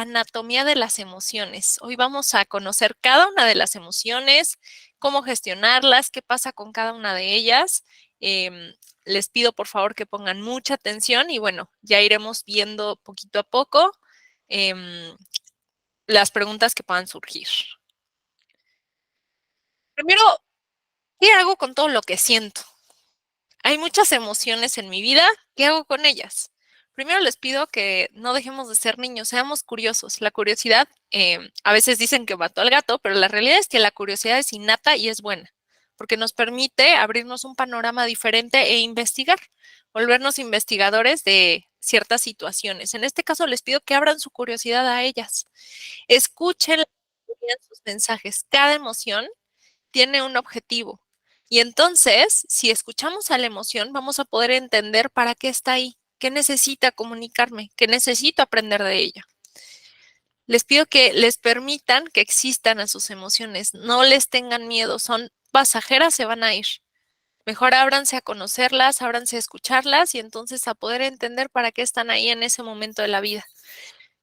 anatomía de las emociones. Hoy vamos a conocer cada una de las emociones, cómo gestionarlas, qué pasa con cada una de ellas. Les pido por favor que pongan mucha atención y bueno, ya iremos viendo poquito a poco las preguntas que puedan surgir. Primero, ¿qué hago con todo lo que siento? Hay muchas emociones en mi vida. ¿Qué hago con ellas? Primero les pido que no dejemos de ser niños, seamos curiosos. La curiosidad, a veces dicen que mató al gato, pero la realidad es que la curiosidad es innata y es buena, porque nos permite abrirnos un panorama diferente e investigar, volvernos investigadores de ciertas situaciones. En este caso les pido que abran su curiosidad a ellas. Escuchen sus mensajes. Cada emoción tiene un objetivo. Y entonces, si escuchamos a la emoción, vamos a poder entender para qué está ahí, qué necesita comunicarme, qué necesito aprender de ella. Les pido que les permitan que existan a sus emociones, no les tengan miedo, son pasajeras, se van a ir. Mejor ábranse a conocerlas, ábranse a escucharlas y entonces a poder entender para qué están ahí en ese momento de la vida.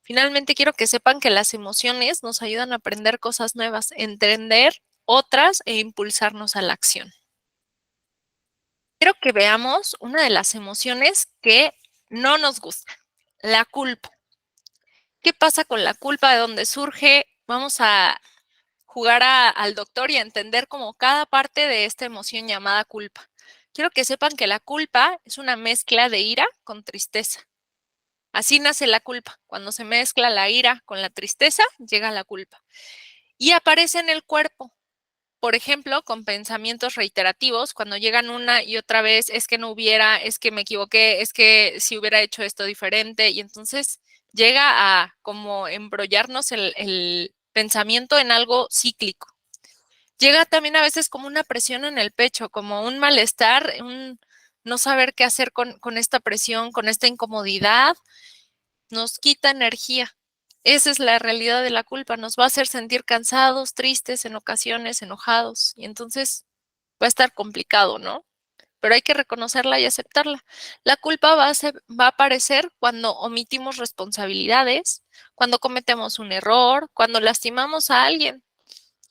Finalmente, quiero que sepan que las emociones nos ayudan a aprender cosas nuevas, entender otras e impulsarnos a la acción. Quiero que veamos una de las emociones que no nos gusta, la culpa. ¿Qué pasa con la culpa? ¿De dónde surge? Vamos a jugar al doctor y a entender como cada parte de esta emoción llamada culpa. Quiero que sepan que la culpa es una mezcla de ira con tristeza. Así nace la culpa. Cuando se mezcla la ira con la tristeza, llega la culpa. Y aparece en el cuerpo. Por ejemplo, con pensamientos reiterativos, cuando llegan una y otra vez, es que no hubiera, es que me equivoqué, es que si hubiera hecho esto diferente, y entonces llega a como embrollarnos el pensamiento en algo cíclico. Llega también a veces como una presión en el pecho, como un malestar, un no saber qué hacer con esta presión, con esta incomodidad, nos quita energía. Esa es la realidad de la culpa, nos va a hacer sentir cansados, tristes, en ocasiones, enojados, y entonces va a estar complicado, ¿no? Pero hay que reconocerla y aceptarla. La culpa va a aparecer cuando omitimos responsabilidades, cuando cometemos un error, cuando lastimamos a alguien,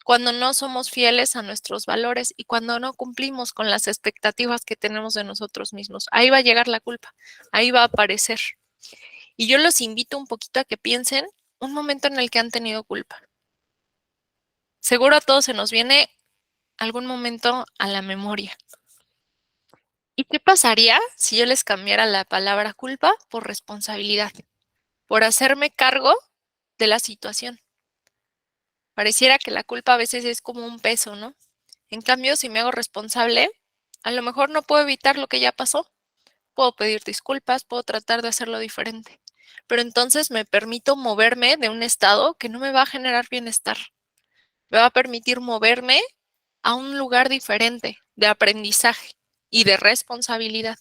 cuando no somos fieles a nuestros valores y cuando no cumplimos con las expectativas que tenemos de nosotros mismos. Ahí va a llegar la culpa, ahí va a aparecer. Y yo los invito un poquito a que piensen un momento en el que han tenido culpa. Seguro a todos se nos viene algún momento a la memoria. ¿Y qué pasaría si yo les cambiara la palabra culpa por responsabilidad? Por hacerme cargo de la situación. Pareciera que la culpa a veces es como un peso, ¿no? En cambio, si me hago responsable, a lo mejor no puedo evitar lo que ya pasó. Puedo pedir disculpas, puedo tratar de hacerlo diferente. Pero entonces me permito moverme de un estado que no me va a generar bienestar. Me va a permitir moverme a un lugar diferente de aprendizaje y de responsabilidad.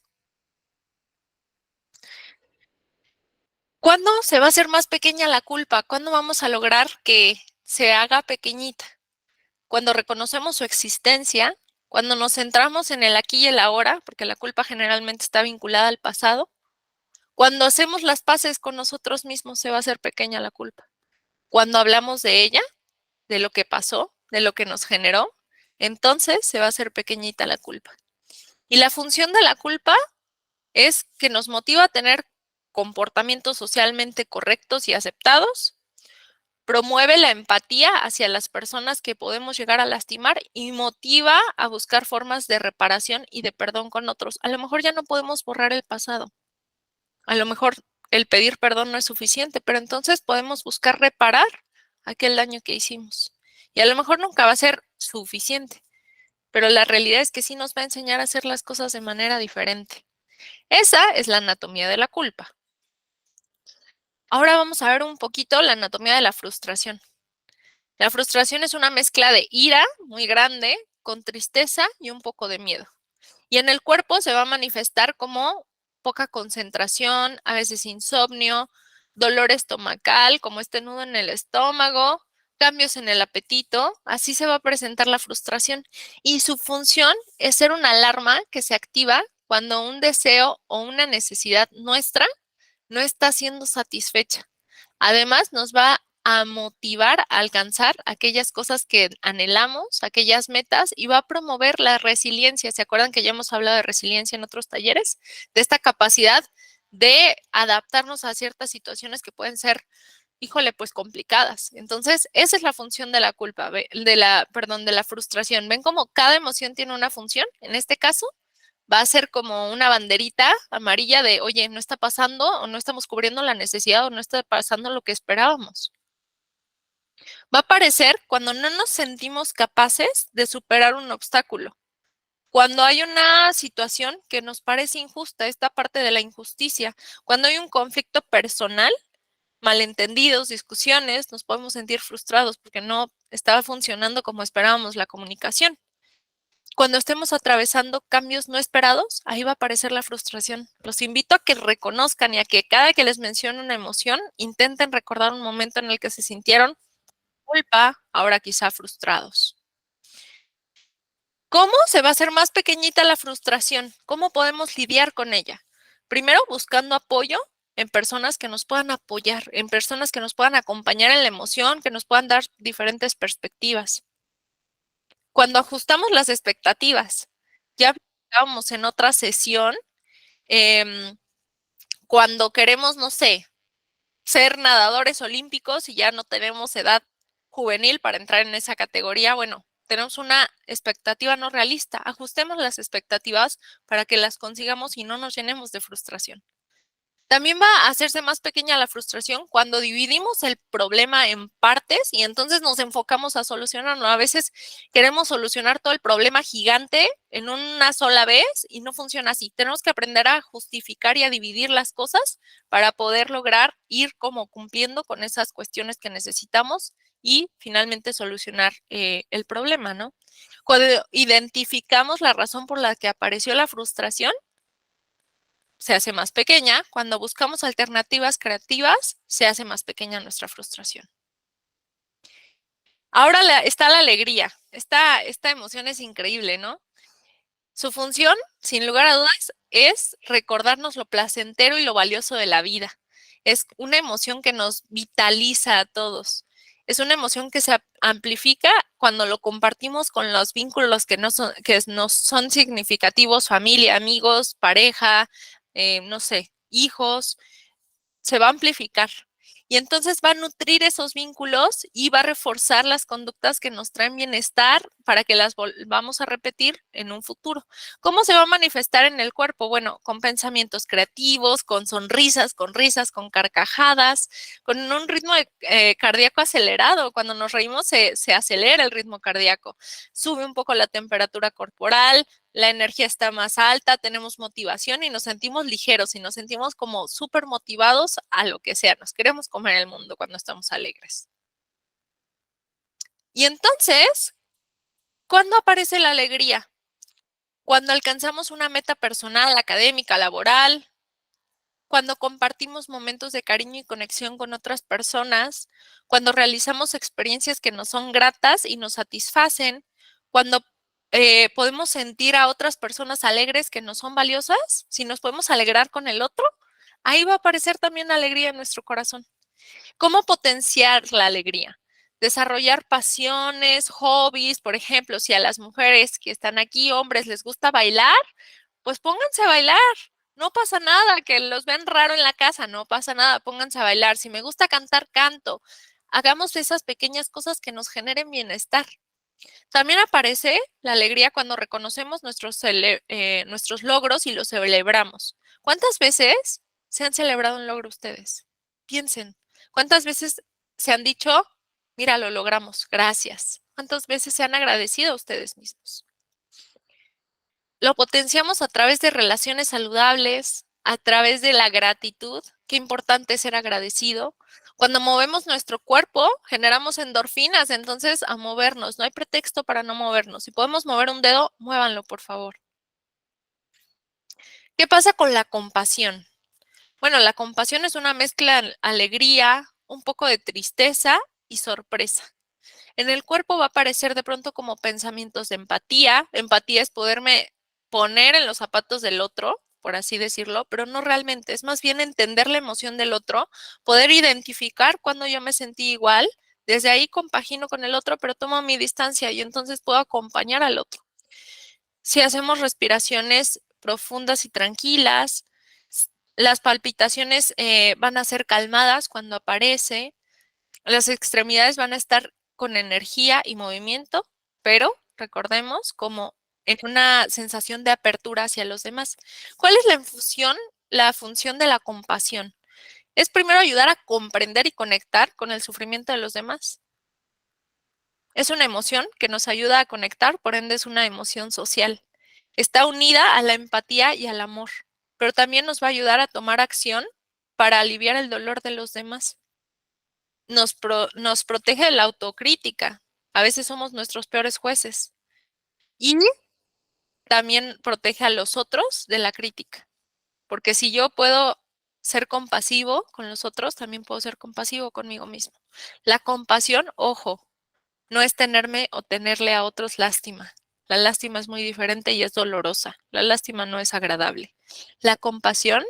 ¿Cuándo se va a hacer más pequeña la culpa? ¿Cuándo vamos a lograr que se haga pequeñita? Cuando reconocemos su existencia, cuando nos centramos en el aquí y el ahora, porque la culpa generalmente está vinculada al pasado. Cuando hacemos las paces con nosotros mismos, se va a hacer pequeña la culpa. Cuando hablamos de ella, de lo que pasó, de lo que nos generó, entonces se va a hacer pequeñita la culpa. Y la función de la culpa es que nos motiva a tener comportamientos socialmente correctos y aceptados, promueve la empatía hacia las personas que podemos llegar a lastimar y motiva a buscar formas de reparación y de perdón con otros. A lo mejor ya no podemos borrar el pasado. A lo mejor el pedir perdón no es suficiente, pero entonces podemos buscar reparar aquel daño que hicimos. Y a lo mejor nunca va a ser suficiente, pero la realidad es que sí nos va a enseñar a hacer las cosas de manera diferente. Esa es la anatomía de la culpa. Ahora vamos a ver un poquito la anatomía de la frustración. La frustración es una mezcla de ira muy grande con tristeza y un poco de miedo. Y en el cuerpo se va a manifestar como poca concentración, a veces insomnio, dolor estomacal, como este nudo en el estómago, cambios en el apetito. Así se va a presentar la frustración. Y su función es ser una alarma que se activa cuando un deseo o una necesidad nuestra no está siendo satisfecha. Además, nos va a motivar a alcanzar aquellas cosas que anhelamos, aquellas metas, y va a promover la resiliencia. ¿Se acuerdan que ya hemos hablado de resiliencia en otros talleres? De esta capacidad de adaptarnos a ciertas situaciones que pueden ser, híjole, pues complicadas. Entonces, esa es la función de la culpa, perdón, de la frustración. ¿Ven cómo cada emoción tiene una función? En este caso, va a ser como una banderita amarilla de, oye, no está pasando o no estamos cubriendo la necesidad o no está pasando lo que esperábamos. Va a aparecer cuando no nos sentimos capaces de superar un obstáculo. Cuando hay una situación que nos parece injusta, esta parte de la injusticia, cuando hay un conflicto personal, malentendidos, discusiones, nos podemos sentir frustrados porque no estaba funcionando como esperábamos la comunicación. Cuando estemos atravesando cambios no esperados, ahí va a aparecer la frustración. Los invito a que reconozcan y a que cada que les mencione una emoción, intenten recordar un momento en el que se sintieron culpa, ahora quizá frustrados. ¿Cómo se va a hacer más pequeñita la frustración? ¿Cómo podemos lidiar con ella? Primero, buscando apoyo en personas que nos puedan apoyar, en personas que nos puedan acompañar en la emoción, que nos puedan dar diferentes perspectivas. Cuando ajustamos las expectativas, ya hablábamos en otra sesión, em, cuando queremos, no sé, ser nadadores olímpicos y ya no tenemos edad juvenil para entrar en esa categoría, bueno, tenemos una expectativa no realista. Ajustemos las expectativas para que las consigamos y no nos llenemos de frustración. También va a hacerse más pequeña la frustración cuando dividimos el problema en partes y entonces nos enfocamos a solucionarlo. A veces queremos solucionar todo el problema gigante en una sola vez y no funciona así. Tenemos que aprender a justificar y a dividir las cosas para poder lograr ir como cumpliendo con esas cuestiones que necesitamos y finalmente solucionar el problema, ¿no? Cuando identificamos la razón por la que apareció la frustración, se hace más pequeña. Cuando buscamos alternativas creativas, se hace más pequeña nuestra frustración. Ahora está la alegría. Esta emoción es increíble, ¿no? Su función, sin lugar a dudas, es recordarnos lo placentero y lo valioso de la vida. Es una emoción que nos vitaliza a todos. Es una emoción que se amplifica cuando lo compartimos con los vínculos que nos son significativos, familia, amigos, pareja, no sé, hijos, se va a amplificar. Y entonces va a nutrir esos vínculos y va a reforzar las conductas que nos traen bienestar para que las volvamos a repetir en un futuro. ¿Cómo se va a manifestar en el cuerpo? Bueno, con pensamientos creativos, con sonrisas, con risas, con carcajadas, con un ritmo cardíaco acelerado. Cuando nos reímos se acelera el ritmo cardíaco, sube un poco la temperatura corporal, la energía está más alta, tenemos motivación y nos sentimos ligeros y nos sentimos como súper motivados a lo que sea. Nos queremos comer el mundo cuando estamos alegres. Y entonces, ¿cuándo aparece la alegría? Cuando alcanzamos una meta personal, académica, laboral, cuando compartimos momentos de cariño y conexión con otras personas, cuando realizamos experiencias que nos son gratas y nos satisfacen, cuando podemos sentir a otras personas alegres que nos son valiosas, si nos podemos alegrar con el otro, ahí va a aparecer también alegría en nuestro corazón. ¿Cómo potenciar la alegría? Desarrollar pasiones, hobbies, por ejemplo, si a las mujeres que están aquí, hombres, les gusta bailar, pues pónganse a bailar. No pasa nada, que los vean raro en la casa, no pasa nada, pónganse a bailar. Si me gusta cantar, canto. Hagamos esas pequeñas cosas que nos generen bienestar. También aparece la alegría cuando reconocemos nuestros logros y los celebramos. ¿Cuántas veces se han celebrado un logro ustedes? Piensen, ¿cuántas veces se han dicho, mira, lo logramos, gracias? ¿Cuántas veces se han agradecido a ustedes mismos? Lo potenciamos a través de relaciones saludables, a través de la gratitud. Qué importante es ser agradecido. Cuando movemos nuestro cuerpo, generamos endorfinas, entonces a movernos. No hay pretexto para no movernos. Si podemos mover un dedo, muévanlo, por favor. ¿Qué pasa con la compasión? Bueno, la compasión es una mezcla de alegría, un poco de tristeza y sorpresa. En el cuerpo va a aparecer de pronto como pensamientos de empatía. Empatía es poderme poner en los zapatos del otro, por así decirlo, pero no realmente. Es más bien entender la emoción del otro, poder identificar cuando yo me sentí igual. Desde ahí compagino con el otro, pero tomo mi distancia y entonces puedo acompañar al otro. Si hacemos respiraciones profundas y tranquilas, las palpitaciones van a ser calmadas cuando aparece, las extremidades van a estar con energía y movimiento, pero recordemos como en una sensación de apertura hacia los demás. ¿Cuál es la función de la compasión? Es primero ayudar a comprender y conectar con el sufrimiento de los demás. Es una emoción que nos ayuda a conectar, por ende es una emoción social. Está unida a la empatía y al amor, pero también nos va a ayudar a tomar acción para aliviar el dolor de los demás. Nos protege de la autocrítica. A veces somos nuestros peores jueces. Y también protege a los otros de la crítica. Porque si yo puedo ser compasivo con los otros, también puedo ser compasivo conmigo mismo. La compasión, ojo, no es tenerme o tenerle a otros lástima. La lástima es muy diferente y es dolorosa. La lástima no es agradable. La compasión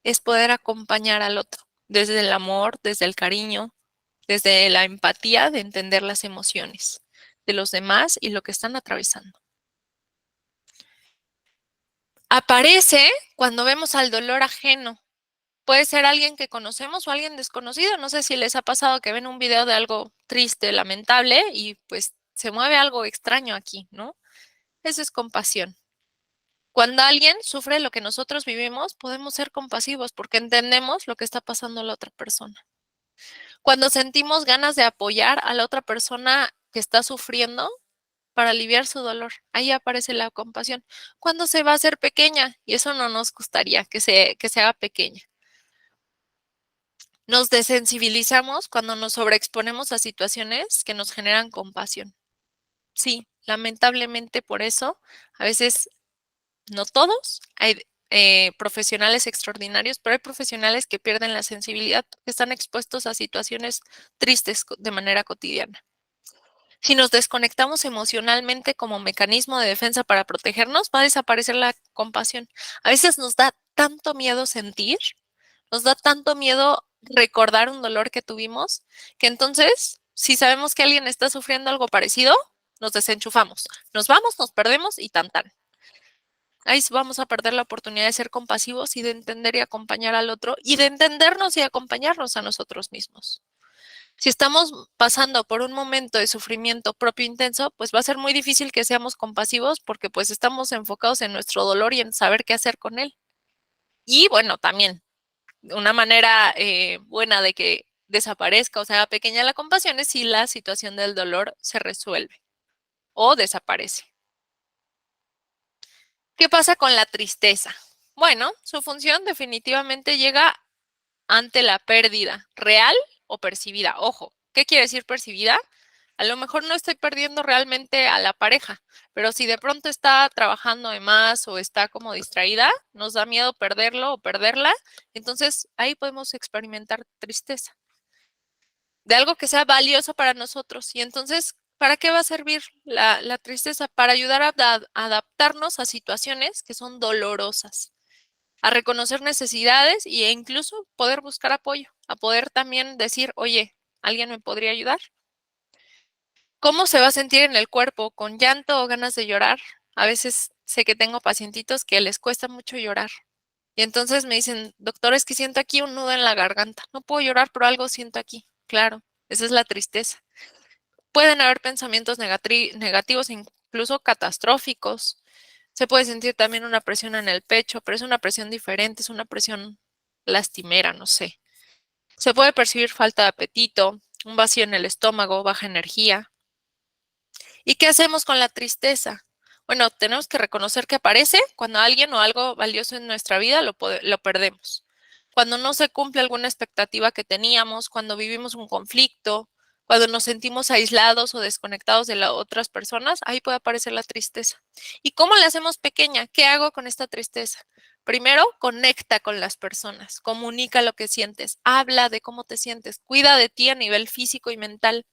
es poder acompañar al otro desde el amor, desde el cariño, desde la empatía de entender las emociones de los demás y lo que están atravesando. Aparece cuando vemos al dolor ajeno. Puede ser alguien que conocemos o alguien desconocido. No sé si les ha pasado que ven un video de algo triste, lamentable y pues se mueve algo extraño aquí, ¿no? Eso es compasión. Cuando alguien sufre lo que nosotros vivimos, podemos ser compasivos porque entendemos lo que está pasando a la otra persona. Cuando sentimos ganas de apoyar a la otra persona que está sufriendo para aliviar su dolor, ahí aparece la compasión. Cuando se va a hacer pequeña, y eso no nos gustaría que se haga pequeña. Nos desensibilizamos cuando nos sobreexponemos a situaciones que nos generan compasión. Sí, lamentablemente por eso, a veces no todos, hay profesionales extraordinarios, pero hay profesionales que pierden la sensibilidad, que están expuestos a situaciones tristes de manera cotidiana. Si nos desconectamos emocionalmente como mecanismo de defensa para protegernos, va a desaparecer la compasión. A veces nos da tanto miedo sentir, nos da tanto miedo recordar un dolor que tuvimos, que entonces, si sabemos que alguien está sufriendo algo parecido, nos desenchufamos, nos vamos, nos perdemos y tan tan. Ahí vamos a perder la oportunidad de ser compasivos y de entender y acompañar al otro y de entendernos y acompañarnos a nosotros mismos. Si estamos pasando por un momento de sufrimiento propio intenso, pues va a ser muy difícil que seamos compasivos porque pues estamos enfocados en nuestro dolor y en saber qué hacer con él. Y bueno, también una manera buena de que desaparezca o sea pequeña la compasión es si la situación del dolor se resuelve o desaparece. ¿Qué pasa con la tristeza? Bueno, su función definitivamente llega ante la pérdida real o percibida. Ojo, ¿qué quiere decir percibida? A lo mejor no estoy perdiendo realmente a la pareja, pero si de pronto está trabajando de más o está como distraída, nos da miedo perderlo o perderla, entonces ahí podemos experimentar tristeza de algo que sea valioso para nosotros. Y entonces, ¿para qué va a servir la tristeza? Para ayudar a adaptarnos a situaciones que son dolorosas, a reconocer necesidades e incluso poder buscar apoyo, a poder también decir, oye, ¿alguien me podría ayudar? ¿Cómo se va a sentir en el cuerpo? ¿Con llanto o ganas de llorar? A veces sé que tengo pacientitos que les cuesta mucho llorar. Y entonces me dicen, doctor, es que siento aquí un nudo en la garganta. No puedo llorar, pero algo siento aquí. Claro, esa es la tristeza. Pueden haber pensamientos negativos, incluso catastróficos. Se puede sentir también una presión en el pecho, pero es una presión diferente, es una presión lastimera, no sé. Se puede percibir falta de apetito, un vacío en el estómago, baja energía. ¿Y qué hacemos con la tristeza? Bueno, tenemos que reconocer que aparece cuando alguien o algo valioso en nuestra vida lo perdemos. Cuando no se cumple alguna expectativa que teníamos, cuando vivimos un conflicto, cuando nos sentimos aislados o desconectados de las otras personas, ahí puede aparecer la tristeza. ¿Y cómo la hacemos pequeña? ¿Qué hago con esta tristeza? Primero, conecta con las personas, comunica lo que sientes, habla de cómo te sientes, cuida de ti a nivel físico y mental.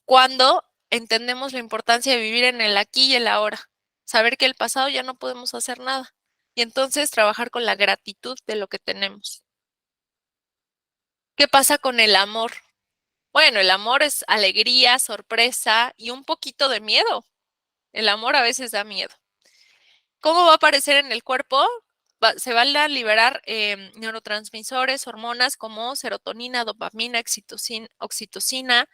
Cuando entendemos la importancia de vivir en el aquí y el ahora, saber que el pasado ya no podemos hacer nada y entonces trabajar con la gratitud de lo que tenemos. ¿Qué pasa con el amor? Bueno, el amor es alegría, sorpresa y un poquito de miedo. El amor a veces da miedo. ¿Cómo va a aparecer en el cuerpo? Se van a liberar neurotransmisores, hormonas como serotonina, dopamina, oxitocina.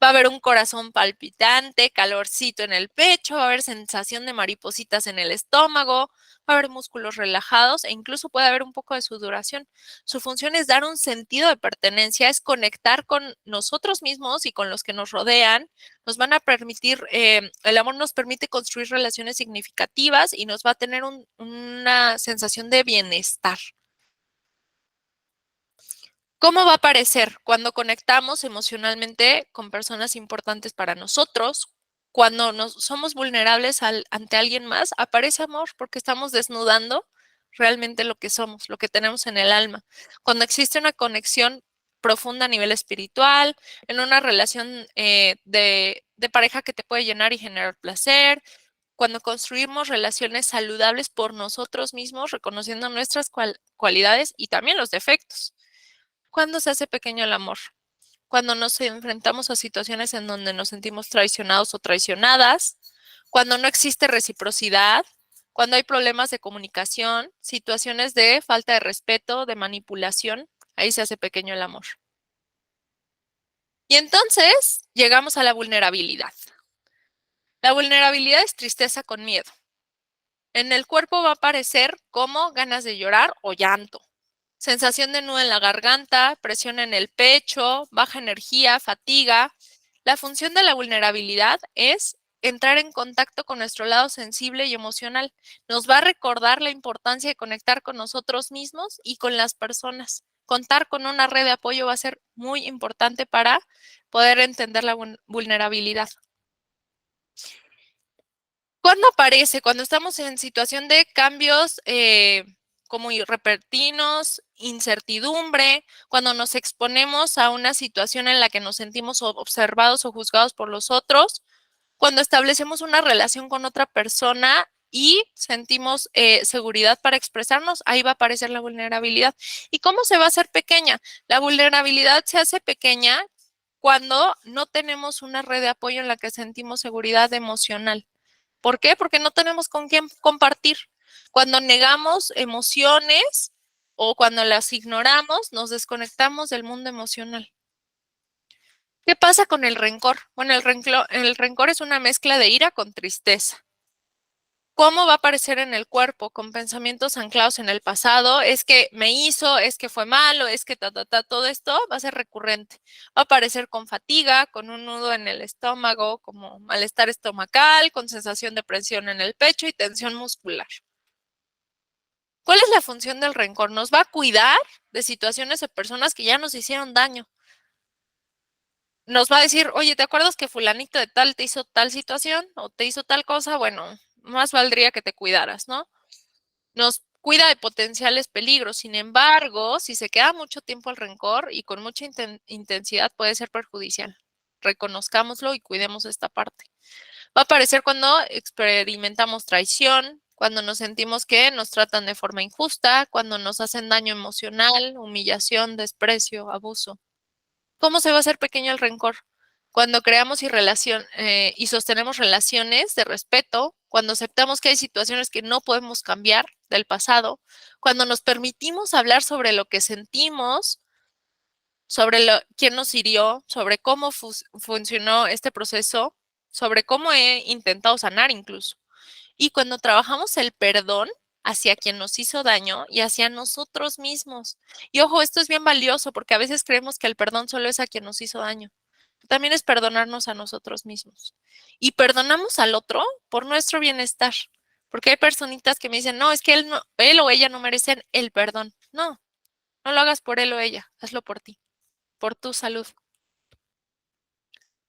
Va a haber un corazón palpitante, calorcito en el pecho, va a haber sensación de maripositas en el estómago, va a haber músculos relajados e incluso puede haber un poco de sudoración. Su función es dar un sentido de pertenencia, es conectar con nosotros mismos y con los que nos rodean. Nos van a permitir, el amor nos permite construir relaciones significativas y nos va a tener una sensación de bienestar. ¿Cómo va a aparecer? Cuando conectamos emocionalmente con personas importantes para nosotros, cuando somos vulnerables ante alguien más, aparece amor porque estamos desnudando realmente lo que somos, lo que tenemos en el alma. Cuando existe una conexión profunda a nivel espiritual, en una relación de pareja que te puede llenar y generar placer, cuando construimos relaciones saludables por nosotros mismos, reconociendo nuestras cualidades y también los defectos. ¿Cuándo se hace pequeño el amor? Cuando nos enfrentamos a situaciones en donde nos sentimos traicionados o traicionadas, cuando no existe reciprocidad, cuando hay problemas de comunicación, situaciones de falta de respeto, de manipulación, ahí se hace pequeño el amor. Y entonces llegamos a la vulnerabilidad. La vulnerabilidad es tristeza con miedo. En el cuerpo va a aparecer como ganas de llorar o llanto. Sensación de nudo en la garganta, presión en el pecho, baja energía, fatiga. La función de la vulnerabilidad es entrar en contacto con nuestro lado sensible y emocional. Nos va a recordar la importancia de conectar con nosotros mismos y con las personas. Contar con una red de apoyo va a ser muy importante para poder entender la vulnerabilidad. ¿Cuándo aparece? Cuando estamos en situación de cambios como repentinos, incertidumbre, cuando nos exponemos a una situación en la que nos sentimos observados o juzgados por los otros, cuando establecemos una relación con otra persona y sentimos seguridad para expresarnos, ahí va a aparecer la vulnerabilidad. ¿Y cómo se va a hacer pequeña? La vulnerabilidad se hace pequeña cuando no tenemos una red de apoyo en la que sentimos seguridad emocional. ¿Por qué? Porque no tenemos con quién compartir. Cuando negamos emociones o cuando las ignoramos, nos desconectamos del mundo emocional. ¿Qué pasa con el rencor? Bueno, el rencor es una mezcla de ira con tristeza. ¿Cómo va a aparecer en el cuerpo? Con pensamientos anclados en el pasado, es que me hizo, es que fue malo, es que todo esto va a ser recurrente. Va a aparecer con fatiga, con un nudo en el estómago, como malestar estomacal, con sensación de presión en el pecho y tensión muscular. ¿Cuál es la función del rencor? Nos va a cuidar de situaciones de personas que ya nos hicieron daño. Nos va a decir, oye, ¿te acuerdas que fulanito de tal te hizo tal situación o te hizo tal cosa? Bueno, más valdría que te cuidaras, ¿no? Nos cuida de potenciales peligros. Sin embargo, si se queda mucho tiempo el rencor y con mucha intensidad puede ser perjudicial. Reconozcámoslo y cuidemos esta parte. Va a aparecer cuando experimentamos traición, cuando nos sentimos que nos tratan de forma injusta, cuando nos hacen daño emocional, humillación, desprecio, abuso. ¿Cómo se va a hacer pequeño el rencor? Cuando creamos y sostenemos relaciones de respeto, cuando aceptamos que hay situaciones que no podemos cambiar del pasado, cuando nos permitimos hablar sobre lo que sentimos, sobre quién nos hirió, sobre cómo funcionó este proceso, sobre cómo he intentado sanar incluso. Y cuando trabajamos el perdón hacia quien nos hizo daño y hacia nosotros mismos. Y ojo, esto es bien valioso porque a veces creemos que el perdón solo es a quien nos hizo daño. También es perdonarnos a nosotros mismos. Y perdonamos al otro por nuestro bienestar. Porque hay personitas que me dicen, no, es que él o ella no merecen el perdón. No, no lo hagas por él o ella, hazlo por ti, por tu salud.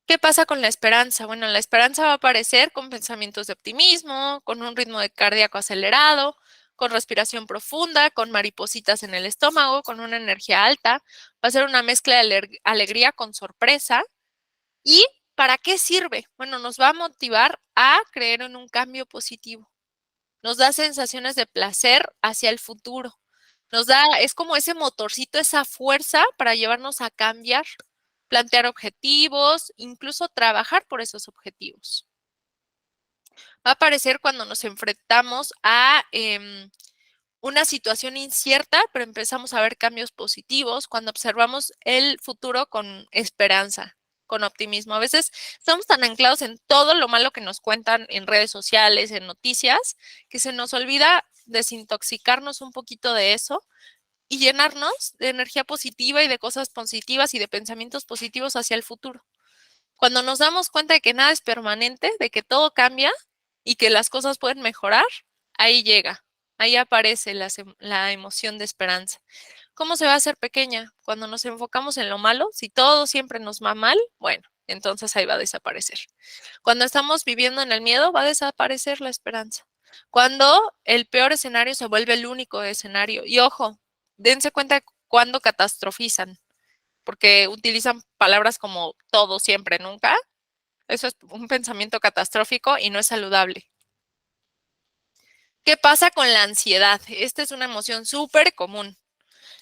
¿Qué pasa con la esperanza? Bueno, la esperanza va a aparecer con pensamientos de optimismo, con un ritmo de cardíaco acelerado, con respiración profunda, con maripositas en el estómago, con una energía alta. Va a ser una mezcla de alegría con sorpresa. ¿Y para qué sirve? Bueno, nos va a motivar a creer en un cambio positivo. nos da sensaciones de placer hacia el futuro. Es como ese motorcito, esa fuerza para llevarnos a cambiar, plantear objetivos, incluso trabajar por esos objetivos. Va a aparecer cuando nos enfrentamos a una situación incierta, pero empezamos a ver cambios positivos, cuando observamos el futuro con esperanza, con optimismo. A veces estamos tan anclados en todo lo malo que nos cuentan en redes sociales, en noticias, que se nos olvida desintoxicarnos un poquito de eso y llenarnos de energía positiva y de cosas positivas y de pensamientos positivos hacia el futuro. Cuando nos damos cuenta de que nada es permanente, de que todo cambia y que las cosas pueden mejorar, ahí llega, ahí aparece la emoción de esperanza. ¿Cómo se va a hacer pequeña? Cuando nos enfocamos en lo malo, si todo siempre nos va mal, bueno, entonces ahí va a desaparecer. Cuando estamos viviendo en el miedo, va a desaparecer la esperanza. Cuando el peor escenario se vuelve el único escenario. Y ojo, dense cuenta cuando catastrofizan, porque utilizan palabras como todo, siempre, nunca. Eso es un pensamiento catastrófico y no es saludable. ¿Qué pasa con la ansiedad? Esta es una emoción súper común.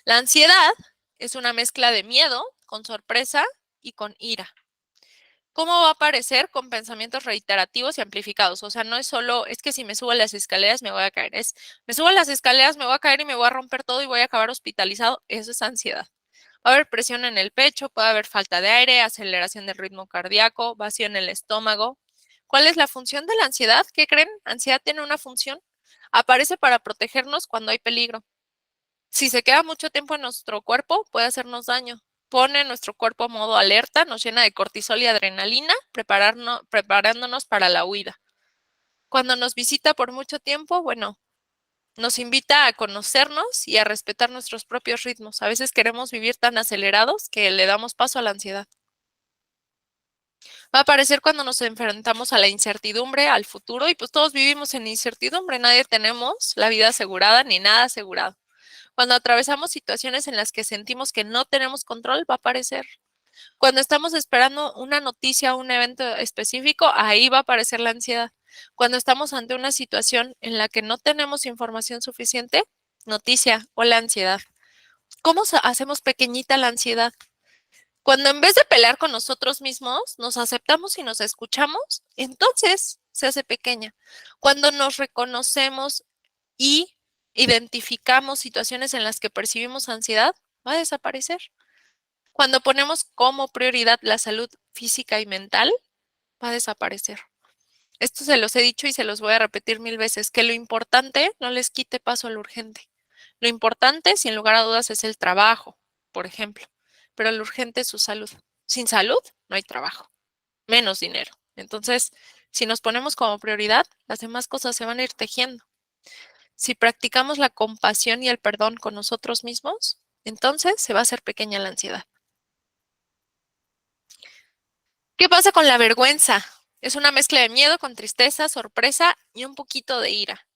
La ansiedad es una mezcla de miedo con sorpresa y con ira. ¿Cómo va a aparecer? Con pensamientos reiterativos y amplificados. O sea, no es solo, es que si me subo a las escaleras me voy a caer. Me subo a las escaleras, me voy a caer y me voy a romper todo y voy a acabar hospitalizado. Eso es ansiedad. Va a haber presión en el pecho, puede haber falta de aire, aceleración del ritmo cardíaco, vacío en el estómago. ¿Cuál es la función de la ansiedad? ¿Qué creen? Ansiedad tiene una función. Aparece para protegernos cuando hay peligro. Si se queda mucho tiempo en nuestro cuerpo, puede hacernos daño. Pone nuestro cuerpo a modo alerta, nos llena de cortisol y adrenalina, preparándonos para la huida. Cuando nos visita por mucho tiempo, bueno, nos invita a conocernos y a respetar nuestros propios ritmos. A veces queremos vivir tan acelerados que le damos paso a la ansiedad. Va a aparecer cuando nos enfrentamos a la incertidumbre, al futuro, y pues todos vivimos en incertidumbre, nadie tenemos la vida asegurada ni nada asegurado. Cuando atravesamos situaciones en las que sentimos que no tenemos control, va a aparecer. Cuando estamos esperando una noticia o un evento específico, ahí va a aparecer la ansiedad. Cuando estamos ante una situación en la que no tenemos información suficiente, noticia o la ansiedad. ¿Cómo hacemos pequeñita la ansiedad? Cuando en vez de pelear con nosotros mismos, nos aceptamos y nos escuchamos, entonces se hace pequeña. Cuando nos reconocemos y identificamos situaciones en las que percibimos ansiedad, va a desaparecer. Cuando ponemos como prioridad la salud física y mental, va a desaparecer. Esto se los he dicho y se los voy a repetir 1000 veces, que lo importante no les quite paso a lo urgente. Lo importante, sin lugar a dudas, es el trabajo, por ejemplo, pero lo urgente es su salud. Sin salud, no hay trabajo, menos dinero. Entonces, si nos ponemos como prioridad, las demás cosas se van a ir tejiendo. Si practicamos la compasión y el perdón con nosotros mismos, entonces se va a hacer pequeña la ansiedad. ¿Qué pasa con la vergüenza? Es una mezcla de miedo con tristeza, sorpresa y un poquito de ira.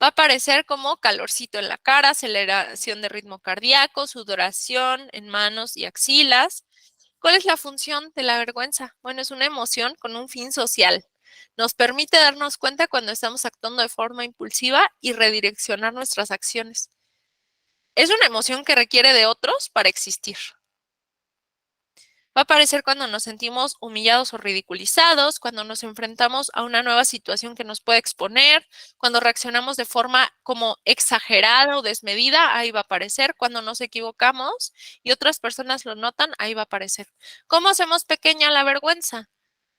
Va a aparecer como calorcito en la cara, aceleración de ritmo cardíaco, sudoración en manos y axilas. ¿Cuál es la función de la vergüenza? Bueno, es una emoción con un fin social. Nos permite darnos cuenta cuando estamos actuando de forma impulsiva y redireccionar nuestras acciones. Es una emoción que requiere de otros para existir. Va a aparecer cuando nos sentimos humillados o ridiculizados, cuando nos enfrentamos a una nueva situación que nos puede exponer, cuando reaccionamos de forma como exagerada o desmedida, ahí va a aparecer. Cuando nos equivocamos y otras personas lo notan, ahí va a aparecer. ¿Cómo hacemos pequeña la vergüenza?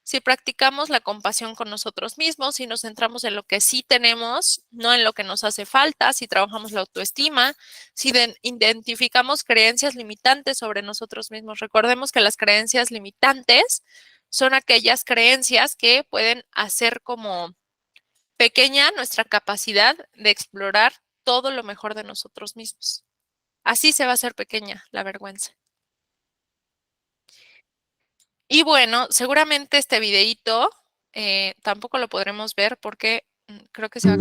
Si practicamos la compasión con nosotros mismos, si nos centramos en lo que sí tenemos, no en lo que nos hace falta, si trabajamos la autoestima, si identificamos creencias limitantes sobre nosotros mismos. Recordemos que las creencias limitantes son aquellas creencias que pueden hacer como pequeña nuestra capacidad de explorar todo lo mejor de nosotros mismos. Así se va a hacer pequeña la vergüenza. Y bueno, seguramente este videíto tampoco lo podremos ver porque creo que se va a